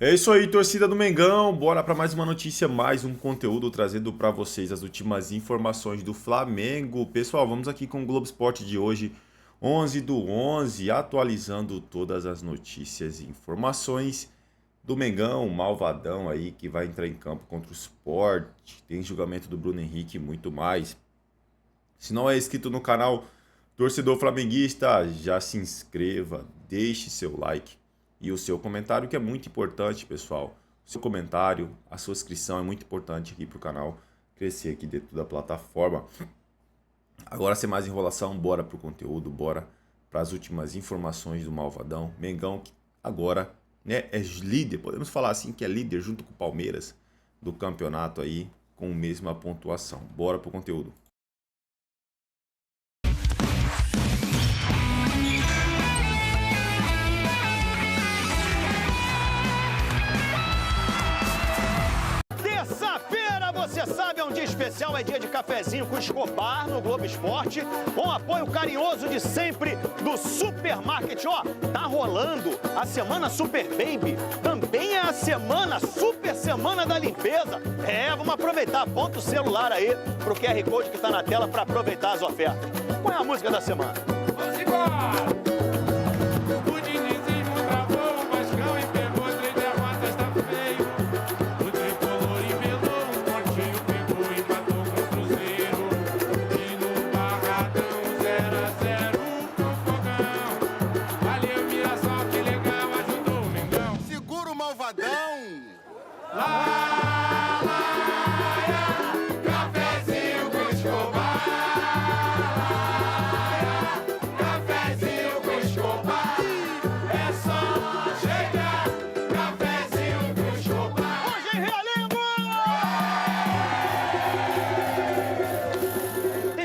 É isso aí, torcida do Mengão. Bora para mais uma notícia, mais um conteúdo trazendo para vocês as últimas informações do Flamengo. Pessoal, vamos aqui com o Globo Esporte de hoje, 11/11, atualizando todas as notícias e informações do Mengão, malvadão aí que vai entrar em campo contra o Sport. Tem julgamento do Bruno Henrique e muito mais. Se não é inscrito no canal Torcedor Flamenguista, já se inscreva, deixe seu like e o seu comentário, que é muito importante, pessoal. O seu comentário, a sua inscrição é muito importante aqui para o canal crescer aqui dentro da plataforma. Agora, sem mais enrolação, bora para o conteúdo, bora para as últimas informações do malvadão. Mengão, que agora, né, é líder, podemos falar assim que é líder junto com o Palmeiras do campeonato aí, com a mesma pontuação. Bora para o conteúdo. Terça-feira, você sabe, é um dia especial, é dia de cafezinho com Escobar no Globo Esporte, com apoio carinhoso de sempre do Supermarket. Ó, tá rolando a Semana Super Baby, também é a Super Semana da Limpeza. Vamos aproveitar, aponta o celular aí pro QR Code que tá na tela para aproveitar as ofertas. Qual é a música da semana? Vamos embora!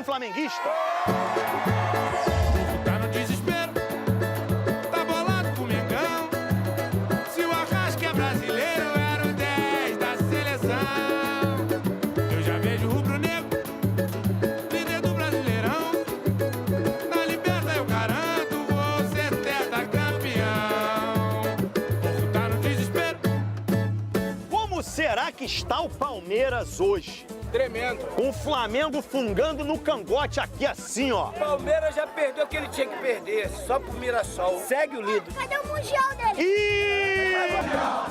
Flamenguista. Tá no desespero, tá bolado com o Mengão. Se o Arrasca é brasileiro, eu era o 10 da seleção. Eu já vejo o rubro-negro, líder do Brasileirão. Na Liberta eu garanto, vou ser tetracampeão. Povo tá no desespero. Como será que está o Palmeiras hoje? Tremendo. Com o Flamengo fungando no cangote aqui assim, ó. O Palmeiras já perdeu o que ele tinha que perder, só pro Mirassol. Segue o líder. Cadê o Mundial dele?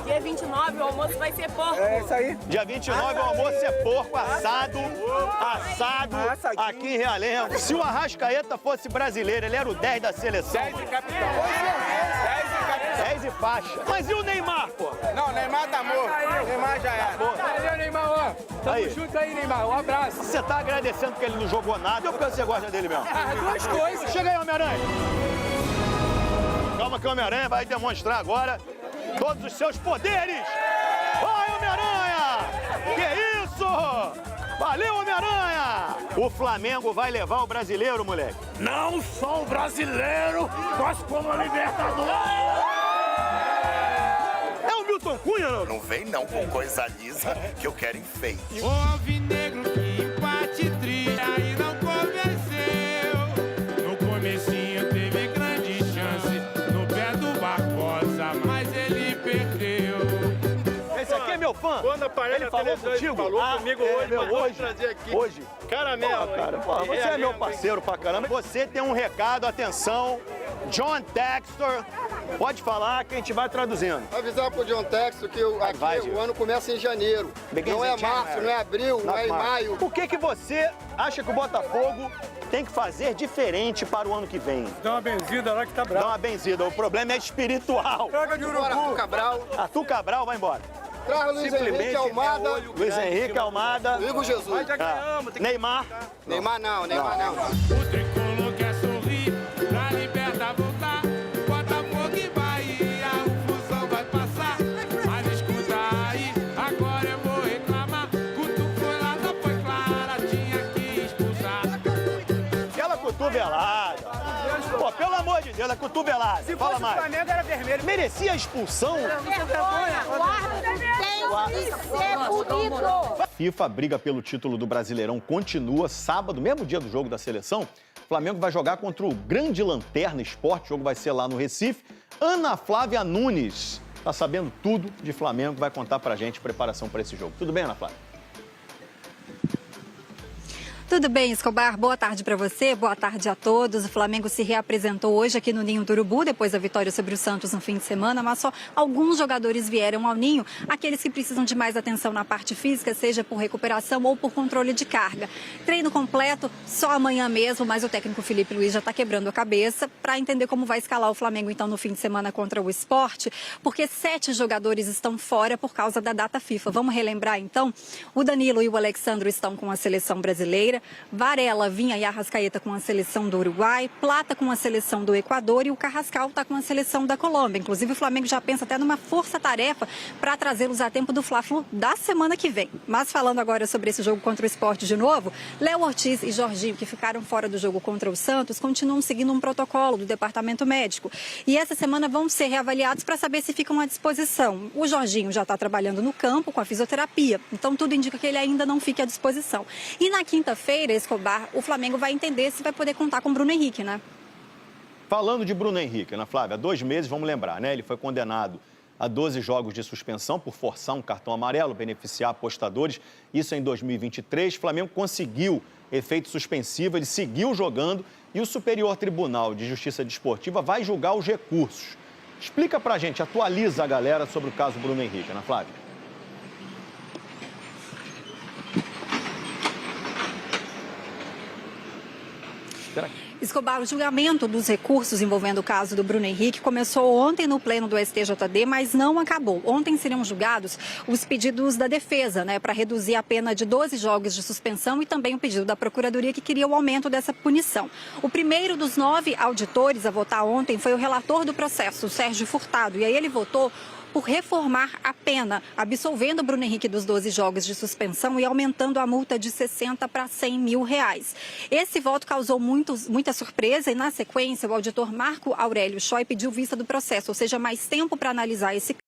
Dia 29 o almoço vai ser porco. É isso aí. Dia 29 o almoço é porco assado aqui em Realengo. Se o Arrascaeta fosse brasileiro, ele era o 10 da seleção. 10 e capitão. 10 e faixa. Mas e o Neymar, pô? Não, o Neymar tá morto. O Neymar já era. Valeu, Neymar, ó. Tamo Aí. junto aí, Neymar. Um abraço. Você tá agradecendo que ele não jogou nada ou porque você gosta dele mesmo? Duas coisas. Chega aí, Homem-Aranha. Calma que o Homem-Aranha vai demonstrar agora todos os seus poderes. Vai, Homem-Aranha! Que isso? Valeu, Homem-Aranha! O Flamengo vai levar o brasileiro, moleque. Não só o brasileiro, mas como a Libertadores. É o Milton Cunha, não? Não vem não com coisa lisa que eu quero enfeite. O alvinegro que empate triste aí não convenceu. No comecinho teve grande chance no pé do Barbosa, mas ele perdeu. Esse aqui é meu fã. Quando aparece Ele na falou televisão, ele contigo? falou comigo hoje, meu, mandou hoje. trazer aqui. Hoje. Caramelo, Porra, cara, hein? porra, você é meu hein? parceiro pra caramba. Você tem um recado, atenção. John Textor, pode falar que a gente vai traduzindo. Avisar pro John Textor que aqui o ano começa em janeiro. Begins Não é in January. março, não é abril, não é em maio. O que você acha que o Botafogo tem que fazer diferente para o ano que vem? Dá uma benzida lá que tá Dá bravo. uma benzida, o problema é espiritual. Traga de Bora, urubu. Cabral. Arthur Cabral, vai embora. Traz Luiz Henrique Almada. Luiz Henrique Almada. Igor Jesus. Neymar. Neymar não, Neymar não. O tricolor quer sorrir pra Liberta voltar. Botafogo e Bahia, o fusão vai passar. Mas escuta aí, agora eu vou reclamar. Guto foi lá, não foi clara, tinha que expulsar. Aquela cotovelada. Pô, pelo amor de Deus, é cotovelada. Se Fala fosse o mais. Flamengo era vermelho. Merecia a expulsão? Vergonha. O árbitro tem que ser punido. FIFA, a briga pelo título do Brasileirão continua. Sábado, mesmo dia do jogo da seleção, o Flamengo vai jogar contra o grande Lanterna Sport. O jogo vai ser lá no Recife. Ana Flávia Nunes está sabendo tudo de Flamengo, vai contar pra gente preparação para esse jogo. Tudo bem, Ana Flávia? Tudo bem, Escobar? Boa tarde para você, boa tarde a todos. O Flamengo se reapresentou hoje aqui no Ninho do Urubu, depois da vitória sobre o Santos no fim de semana, mas só alguns jogadores vieram ao Ninho, aqueles que precisam de mais atenção na parte física, seja por recuperação ou por controle de carga. Treino completo só amanhã mesmo, mas o técnico Felipe Luiz já está quebrando a cabeça para entender como vai escalar o Flamengo então no fim de semana contra o Sport, porque 7 jogadores estão fora por causa da data FIFA. Vamos relembrar então, o Danilo e o Alexandro estão com a seleção brasileira, Varela, Vinha e Arrascaeta com a seleção do Uruguai, Plata com a seleção do Equador e o Carrascal está com a seleção da Colômbia. Inclusive, o Flamengo já pensa até numa força-tarefa para trazê-los a tempo do Fla-Flu da semana que vem. Mas falando agora sobre esse jogo contra o Sport de novo, Léo Ortiz e Jorginho, que ficaram fora do jogo contra o Santos, continuam seguindo um protocolo do departamento médico. E essa semana vão ser reavaliados para saber se ficam à disposição. O Jorginho já está trabalhando no campo com a fisioterapia, então tudo indica que ele ainda não fique à disposição. E na quinta-feira, Escobar, o Flamengo vai entender se vai poder contar com o Bruno Henrique, né? Falando de Bruno Henrique, Ana Flávia, há 2 meses, vamos lembrar, né? Ele foi condenado a 12 jogos de suspensão por forçar um cartão amarelo, beneficiar apostadores. Isso em 2023. O Flamengo conseguiu efeito suspensivo, ele seguiu jogando e o Superior Tribunal de Justiça Desportiva vai julgar os recursos. Explica pra gente, atualiza a galera sobre o caso Bruno Henrique, Ana Flávia. Escobar, o julgamento dos recursos envolvendo o caso do Bruno Henrique começou ontem no pleno do STJD, mas não acabou. Ontem seriam julgados os pedidos da defesa, né, para reduzir a pena de 12 jogos de suspensão e também o pedido da Procuradoria que queria o aumento dessa punição. O primeiro dos 9 auditores a votar ontem foi o relator do processo, o Sérgio Furtado, e aí ele votou por reformar a pena, absolvendo o Bruno Henrique dos 12 jogos de suspensão e aumentando a multa de 60 para 100 mil reais. Esse voto causou muita surpresa e, na sequência, o auditor Marco Aurélio Choi pediu vista do processo, ou seja, mais tempo para analisar esse caso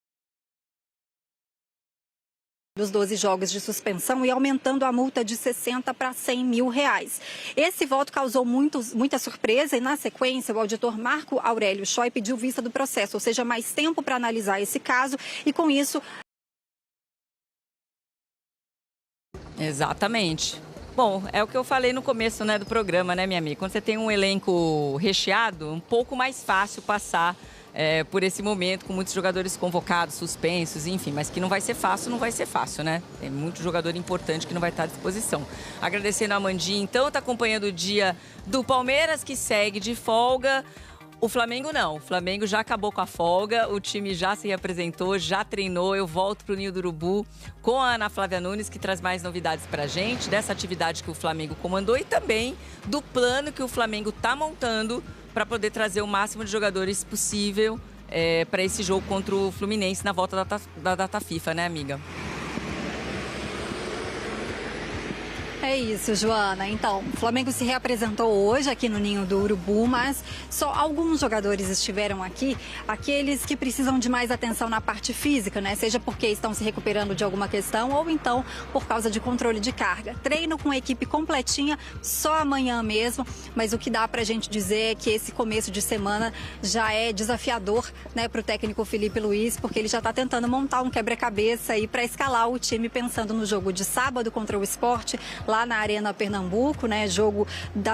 dos 12 jogos de suspensão e aumentando a multa de 60 para 100 mil reais. Esse voto causou muita surpresa e, na sequência, o auditor Marco Aurélio Choi pediu vista do processo, ou seja, mais tempo para analisar esse caso e, com isso... Exatamente. Bom, é o que eu falei no começo, né, do programa, né, minha amiga? Quando você tem um elenco recheado, um pouco mais fácil passar por esse momento, com muitos jogadores convocados, suspensos, enfim, mas que não vai ser fácil, né? Tem muito jogador importante que não vai estar à disposição. Agradecendo a Amandinha, então, está acompanhando o dia do Palmeiras, que segue de folga. O Flamengo não, o Flamengo já acabou com a folga, o time já se reapresentou, já treinou. Eu volto para o Ninho do Urubu com a Ana Flávia Nunes, que traz mais novidades para a gente, dessa atividade que o Flamengo comandou e também do plano que o Flamengo está montando para poder trazer o máximo de jogadores possível para esse jogo contra o Fluminense na volta da data FIFA, né, amiga? É isso, Joana. Então, o Flamengo se reapresentou hoje aqui no Ninho do Urubu, mas só alguns jogadores estiveram aqui, aqueles que precisam de mais atenção na parte física, né? Seja porque estão se recuperando de alguma questão ou então por causa de controle de carga. Treino com a equipe completinha só amanhã mesmo, mas o que dá pra gente dizer é que esse começo de semana já é desafiador, né, pro técnico Felipe Luiz, porque ele já está tentando montar um quebra-cabeça aí para escalar o time pensando no jogo de sábado contra o Sport, lá na Arena Pernambuco, né? Jogo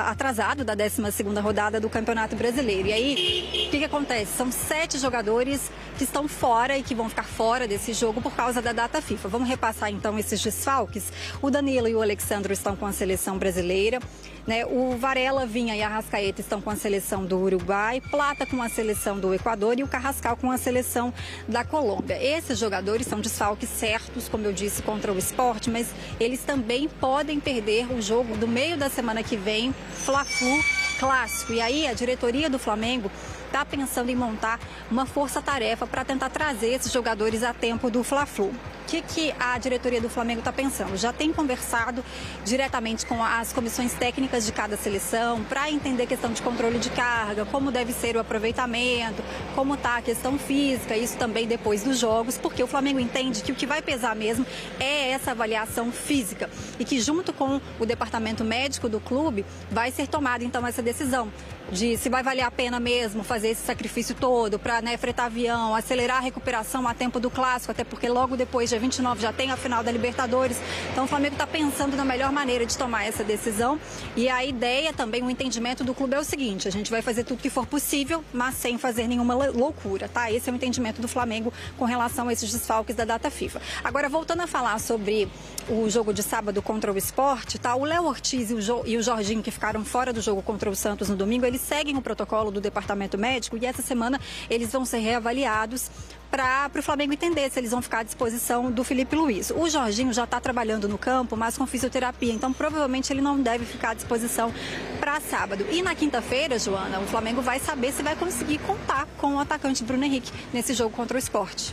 atrasado da 12ª rodada do Campeonato Brasileiro. E aí, o que acontece? São 7 jogadores que estão fora e que vão ficar fora desse jogo por causa da data FIFA. Vamos repassar então esses desfalques. O Danilo e o Alexandro estão com a seleção brasileira, né? O Varela, Vinha e Arrascaeta estão com a seleção do Uruguai, Plata com a seleção do Equador e o Carrascal com a seleção da Colômbia. Esses jogadores são desfalques certos, como eu disse, contra o Sport, mas eles também podem perder o jogo do meio da semana que vem, Fla-Flu clássico. E aí a diretoria do Flamengo está pensando em montar uma força-tarefa para tentar trazer esses jogadores a tempo do Fla-Flu. que a diretoria do Flamengo está pensando? Já tem conversado diretamente com as comissões técnicas de cada seleção para entender a questão de controle de carga, como deve ser o aproveitamento, como está a questão física, isso também depois dos jogos, porque o Flamengo entende que o que vai pesar mesmo é essa avaliação física e que junto com o departamento médico do clube vai ser tomada então essa decisão de se vai valer a pena mesmo fazer esse sacrifício todo para, né, fretar avião, acelerar a recuperação a tempo do Clássico, até porque logo depois, dia 29, já tem a final da Libertadores. Então o Flamengo está pensando na melhor maneira de tomar essa decisão e a ideia também, o entendimento do clube é o seguinte: a gente vai fazer tudo que for possível, mas sem fazer nenhuma loucura, tá? Esse é o entendimento do Flamengo com relação a esses desfalques da data FIFA. Agora, voltando a falar sobre o jogo de sábado contra o Sport, tá? O Léo Ortiz e o Jorginho, que ficaram fora do jogo contra o Santos no domingo, eles seguem o protocolo do departamento médico e essa semana eles vão ser reavaliados para o Flamengo entender se eles vão ficar à disposição do Felipe Luiz. O Jorginho já está trabalhando no campo, mas com fisioterapia, então provavelmente ele não deve ficar à disposição para sábado. E na quinta-feira, Joana, o Flamengo vai saber se vai conseguir contar com o atacante Bruno Henrique nesse jogo contra o Sport.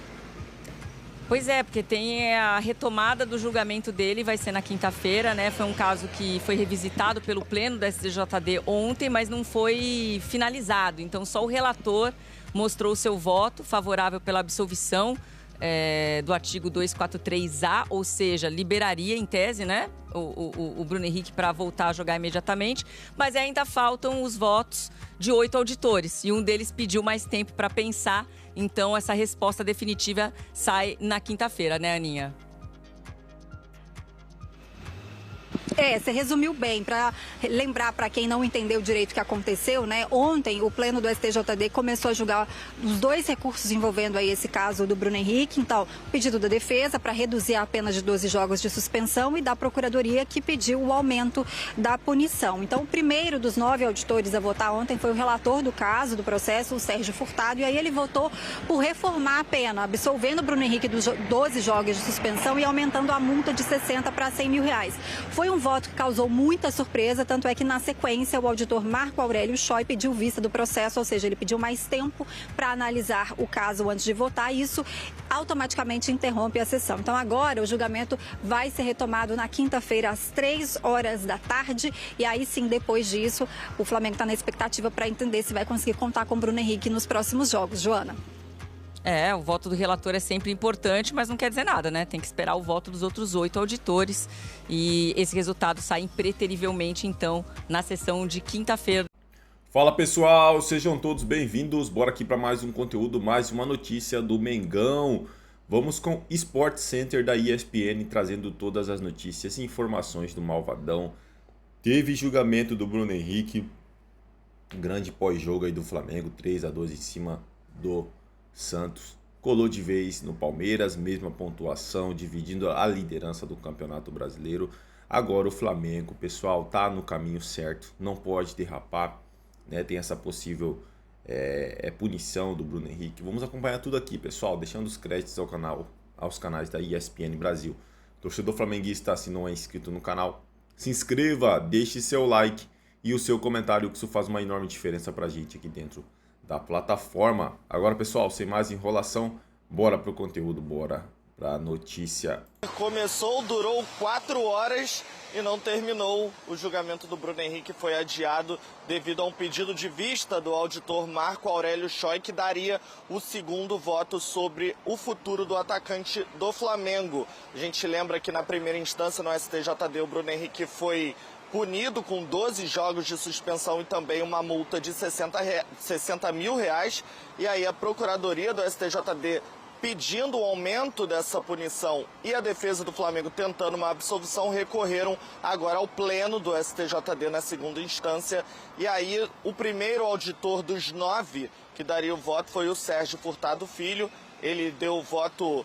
Pois é, porque tem a retomada do julgamento dele, vai ser na quinta-feira, né? Foi um caso que foi revisitado pelo Pleno da STJD ontem, mas não foi finalizado. Então, só o relator mostrou o seu voto favorável pela absolvição do artigo 243A, ou seja, liberaria em tese, né, o Bruno Henrique para voltar a jogar imediatamente, mas ainda faltam os votos de 8 auditores e um deles pediu mais tempo para pensar, então essa resposta definitiva sai na quinta-feira, né, Aninha? Você resumiu bem. Para lembrar para quem não entendeu direito o que aconteceu, né? Ontem o Pleno do STJD começou a julgar os 2 recursos envolvendo aí esse caso do Bruno Henrique. Então, o pedido da defesa para reduzir a pena de 12 jogos de suspensão e da Procuradoria que pediu o aumento da punição. Então, o primeiro dos 9 auditores a votar ontem foi o relator do caso, do processo, o Sérgio Furtado, e aí ele votou por reformar a pena, absolvendo o Bruno Henrique dos 12 jogos de suspensão e aumentando a multa de 60 para 100 mil reais. Foi um voto que causou muita surpresa, tanto é que na sequência o auditor Marco Aurélio Choi pediu vista do processo, ou seja, ele pediu mais tempo para analisar o caso antes de votar e isso automaticamente interrompe a sessão. Então agora o julgamento vai ser retomado na quinta-feira às 15h e aí sim, depois disso, o Flamengo está na expectativa para entender se vai conseguir contar com o Bruno Henrique nos próximos jogos. Joana. O voto do relator é sempre importante, mas não quer dizer nada, né? Tem que esperar o voto dos outros 8 auditores e esse resultado sai impreterivelmente, então, na sessão de quinta-feira. Fala, pessoal! Sejam todos bem-vindos. Bora aqui para mais um conteúdo, mais uma notícia do Mengão. Vamos com Sport Center da ESPN, trazendo todas as notícias e informações do Malvadão. Teve julgamento do Bruno Henrique, um grande pós-jogo aí do Flamengo, 3-2 em cima do Santos, colou de vez no Palmeiras, mesma pontuação, dividindo a liderança do Campeonato Brasileiro. Agora o Flamengo, pessoal, tá no caminho certo, não pode derrapar, né? Tem essa possível punição do Bruno Henrique. Vamos acompanhar tudo aqui, pessoal, deixando os créditos ao canal, aos canais da ESPN Brasil. Torcedor flamenguista, se não é inscrito no canal, se inscreva, deixe seu like e o seu comentário, que isso faz uma enorme diferença pra gente aqui dentro da plataforma. Agora, pessoal, sem mais enrolação, bora pro conteúdo, bora pra notícia. Começou, durou 4 horas e não terminou. O julgamento do Bruno Henrique foi adiado devido a um pedido de vista do auditor Marco Aurélio Choi, que daria o segundo voto sobre o futuro do atacante do Flamengo. A gente lembra que na primeira instância no STJD o Bruno Henrique foi punido com 12 jogos de suspensão e também uma multa de 60 mil reais. E aí a Procuradoria do STJD pedindo o aumento dessa punição e a defesa do Flamengo tentando uma absolvição, recorreram agora ao Pleno do STJD na segunda instância. E aí o primeiro auditor dos 9 que daria o voto foi o Sérgio Furtado Filho. Ele deu o voto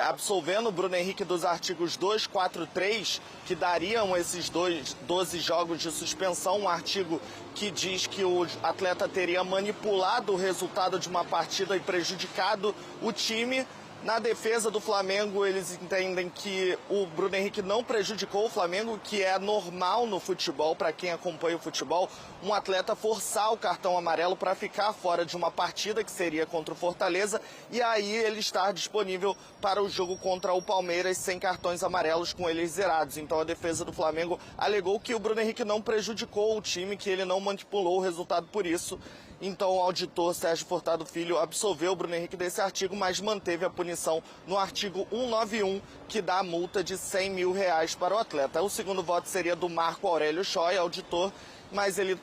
absolvendo o Bruno Henrique dos artigos 2, 4, 3, que dariam esses 12 jogos de suspensão, um artigo que diz que o atleta teria manipulado o resultado de uma partida e prejudicado o time. Na defesa do Flamengo, eles entendem que o Bruno Henrique não prejudicou o Flamengo, que é normal no futebol, para quem acompanha o futebol, um atleta forçar o cartão amarelo para ficar fora de uma partida que seria contra o Fortaleza e aí ele estar disponível para o jogo contra o Palmeiras sem cartões amarelos com eles zerados. Então a defesa do Flamengo alegou que o Bruno Henrique não prejudicou o time, que ele não manipulou o resultado por isso. Então o auditor Sérgio Furtado Filho absolveu o Bruno Henrique desse artigo, mas manteve a punição no artigo 191, que dá a multa de R$100 mil para o atleta. O segundo voto seria do Marco Aurélio Choi, auditor, mas ele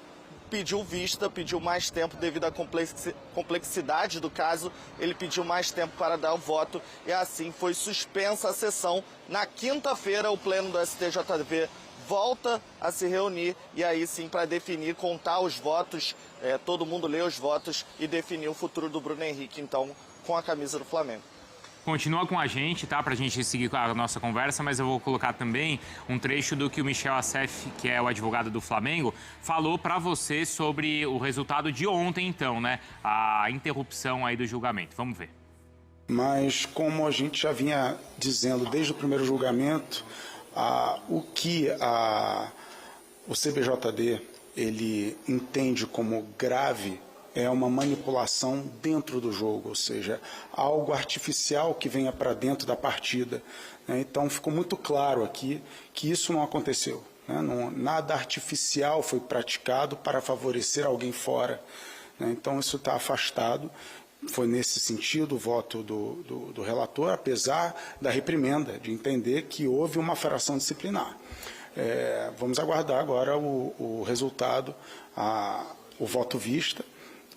pediu vista, pediu mais tempo devido à complexidade do caso. Ele pediu mais tempo para dar o voto e assim foi suspensa a sessão. Na quinta-feira, o pleno do STJD volta a se reunir e aí sim para definir, contar os votos, todo mundo lê os votos e definir o futuro do Bruno Henrique, então, com a camisa do Flamengo. Continua com a gente, tá? Pra gente seguir a nossa conversa, mas eu vou colocar também um trecho do que o Michel Assef, que é o advogado do Flamengo, falou pra você sobre o resultado de ontem, então, né? A interrupção aí do julgamento. Vamos ver. Mas como a gente já vinha dizendo desde o primeiro julgamento, o que o CBJD ele entende como grave é uma manipulação dentro do jogo, ou seja, algo artificial que venha para dentro da partida. Então ficou muito claro aqui que isso não aconteceu. Nada artificial foi praticado para favorecer alguém fora. Então isso está afastado. Foi nesse sentido o voto do relator, apesar da reprimenda, de entender que houve uma infração disciplinar. Vamos aguardar agora o resultado, o voto vista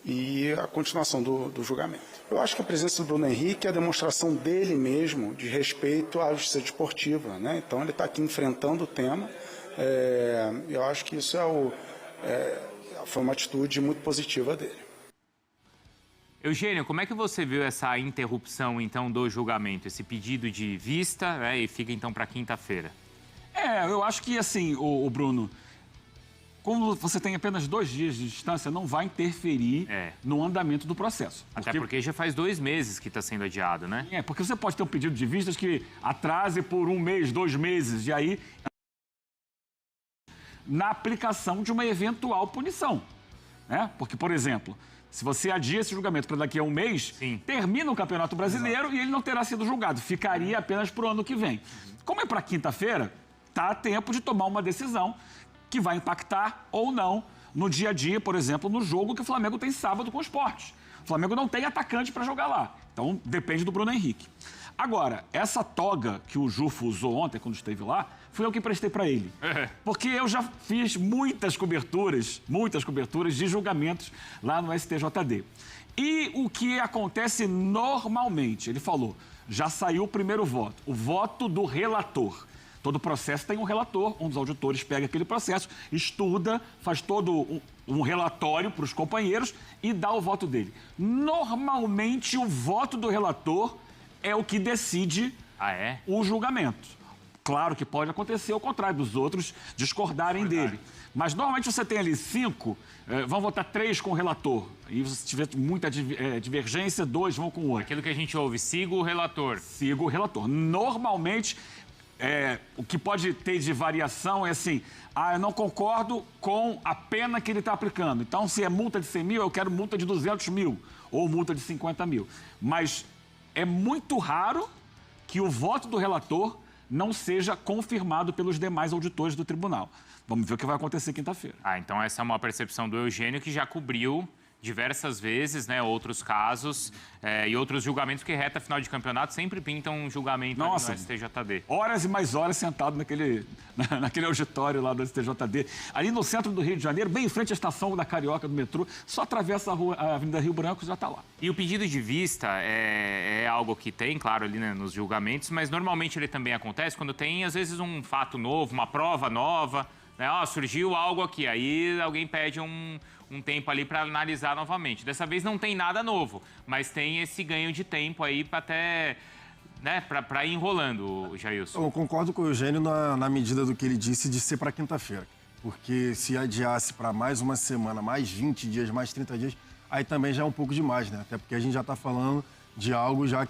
e a continuação do julgamento. Eu acho que a presença do Bruno Henrique é a demonstração dele mesmo de respeito à justiça desportiva. Então ele está aqui enfrentando o tema. Eu acho que isso foi uma atitude muito positiva dele. Eugênio, como é que você viu essa interrupção, então, do julgamento? Esse pedido de vista, né, e fica, então, para quinta-feira? Eu acho que, assim, o Bruno, como você tem apenas 2 dias de distância, não vai interferir no andamento do processo. Até porque já faz 2 meses que está sendo adiado, né? Porque você pode ter um pedido de vistas que atrase por 1 mês, 2 meses, e aí na aplicação de uma eventual punição. Porque, por exemplo, se você adia esse julgamento para daqui a 1 mês, termina o Campeonato Brasileiro e ele não terá sido julgado. Ficaria apenas para o ano que vem. Como é para quinta-feira, está a tempo de tomar uma decisão que vai impactar ou não no dia a dia, por exemplo, no jogo que o Flamengo tem sábado com o Sport. O Flamengo não tem atacante para jogar lá. Então, depende do Bruno Henrique. Agora, essa toga que o Jufo usou ontem, quando esteve lá, fui eu que emprestei para ele. Porque eu já fiz muitas coberturas de julgamentos lá no STJD. E o que acontece normalmente, ele falou, já saiu o primeiro voto, o voto do relator. Todo processo tem um relator, um dos auditores pega aquele processo, estuda, faz todo um relatório para os companheiros e dá o voto dele. Normalmente, o voto do relator é o que decide o julgamento. Claro que pode acontecer ao contrário, dos outros discordarem dele. Mas normalmente você tem ali 5, vão votar 3 com o relator. E se tiver muita divergência, 2 vão com o outro. Aquilo que a gente ouve, siga o relator. Siga o relator. Normalmente, o que pode ter de variação é assim, eu não concordo com a pena que ele está aplicando. Então, se é multa de 100 mil, eu quero multa de 200 mil ou multa de 50 mil. Mas é muito raro que o voto do relator não seja confirmado pelos demais auditores do tribunal. Vamos ver o que vai acontecer quinta-feira. Então essa é uma percepção do Eugênio, que já cobriu diversas vezes, né, outros casos e outros julgamentos, que reta final de campeonato sempre pintam um julgamento no STJD. Horas e mais horas sentado naquele auditório lá do STJD. Ali no centro do Rio de Janeiro, bem em frente à estação da Carioca do metrô, só atravessa a Avenida Rio Branco e já está lá. E o pedido de vista é algo que tem, claro, ali, né, nos julgamentos, mas normalmente ele também acontece quando tem, às vezes, um fato novo, uma prova nova, né? Surgiu algo aqui, aí alguém pede um tempo ali para analisar novamente. Dessa vez não tem nada novo, mas tem esse ganho de tempo aí para até, né, para ir enrolando, Jailson. Eu concordo com o Eugênio na medida do que ele disse de ser para quinta-feira. Porque se adiasse para mais uma semana, mais 20 dias, mais 30 dias, aí também já é um pouco demais, né? Até porque a gente já está falando de algo já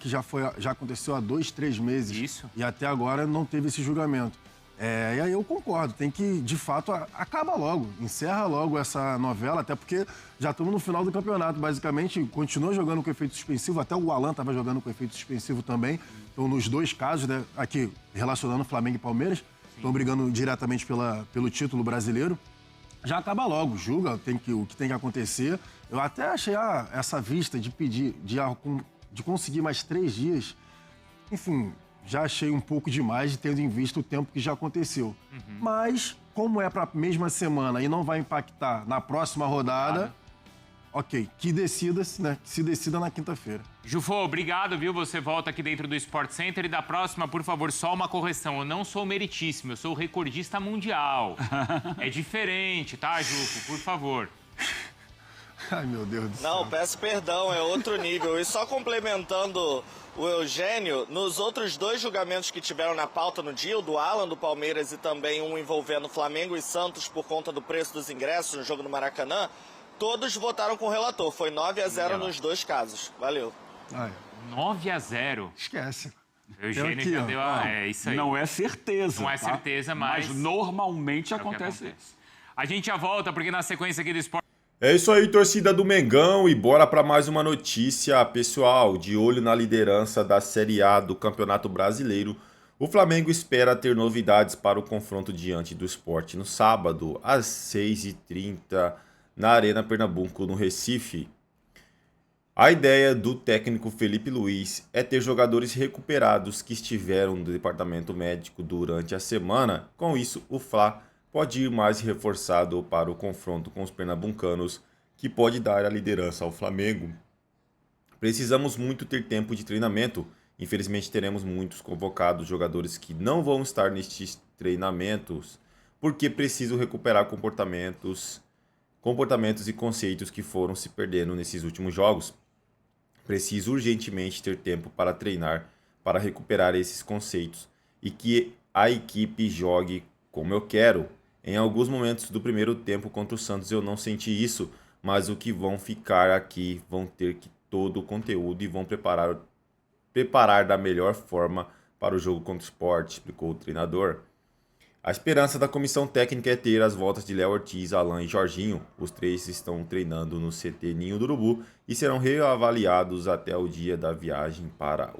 aconteceu há 2, 3 meses. Isso. E até agora não teve esse julgamento. E aí eu concordo, tem que, de fato, acaba logo, encerra logo essa novela, até porque já estamos no final do campeonato, basicamente, continua jogando com efeito suspensivo, até o Alan estava jogando com efeito suspensivo também, então nos 2 casos, né, aqui relacionando Flamengo e Palmeiras, estão brigando diretamente pelo título brasileiro, já acaba logo, julga o que tem que acontecer. Eu até achei essa vista de pedir, de conseguir mais 3 dias, enfim, já achei um pouco demais, tendo em vista o tempo que já aconteceu. Mas, como é para a mesma semana e não vai impactar na próxima rodada, ok, que decida-se, né? Que se decida na quinta-feira. Jufô, obrigado, viu? Você volta aqui dentro do Sport Center e da próxima, por favor, só uma correção. Eu não sou meritíssimo, eu sou o recordista mundial. É diferente, tá, Jufo? Por favor. Ai, meu Deus do céu. Não, peço perdão, é outro nível. E só complementando o Eugênio, nos outros 2 julgamentos que tiveram na pauta no dia, o do Alan, do Palmeiras, e também um envolvendo Flamengo e Santos por conta do preço dos ingressos no jogo no Maracanã, todos votaram com o relator. Foi 9-0 nos 2 casos. Valeu. 9-0. Esquece. Eugênio aqui, já deu a... ó, isso aí. Não é certeza. Não é tá? certeza, mas normalmente é o que acontece acontece. isso. A gente já volta, porque na sequência aqui do Sport... É isso aí, torcida do Mengão, e bora para mais uma notícia, pessoal. De olho na liderança da Série A do Campeonato Brasileiro, o Flamengo espera ter novidades para o confronto diante do Sport no sábado, às 6h30, na Arena Pernambuco, no Recife. A ideia do técnico Felipe Luiz é ter jogadores recuperados que estiveram no departamento médico durante a semana. Com isso, o Fla pode ir mais reforçado para o confronto com os pernambucanos, que pode dar a liderança ao Flamengo. Precisamos muito ter tempo de treinamento. Infelizmente teremos muitos convocados, jogadores que não vão estar nestes treinamentos, porque preciso recuperar comportamentos e conceitos que foram se perdendo nesses últimos jogos. Preciso urgentemente ter tempo para treinar, para recuperar esses conceitos e que a equipe jogue como eu quero. Em alguns momentos do primeiro tempo contra o Santos eu não senti isso, mas o que vão ficar aqui vão ter que todo o conteúdo e vão preparar da melhor forma para o jogo contra o Sport, explicou o treinador. A esperança da comissão técnica é ter as voltas de Léo Ortiz, Alan e Jorginho. Os 3 estão treinando no CT Ninho do Urubu e serão reavaliados até o dia da viagem para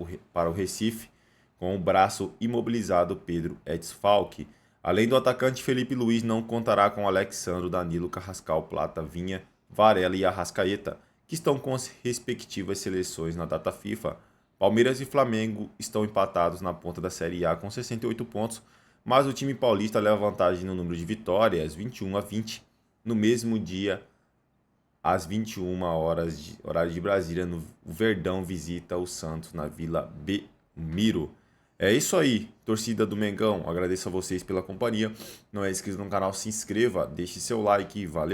o Recife, com o braço imobilizado Pedro Etzfalck. Além do atacante, Felipe Luiz não contará com Alexandro, Danilo, Carrascal, Plata, Vinha, Varela e Arrascaeta, que estão com as respectivas seleções na data FIFA. Palmeiras e Flamengo estão empatados na ponta da Série A com 68 pontos, mas o time paulista leva vantagem no número de vitórias, 21-20. No mesmo dia, às 21 horas, horário de Brasília, o Verdão visita o Santos na Vila Belmiro. É isso aí, torcida do Mengão. Agradeço a vocês pela companhia. Não é inscrito no canal, se inscreva, deixe seu like e valeu.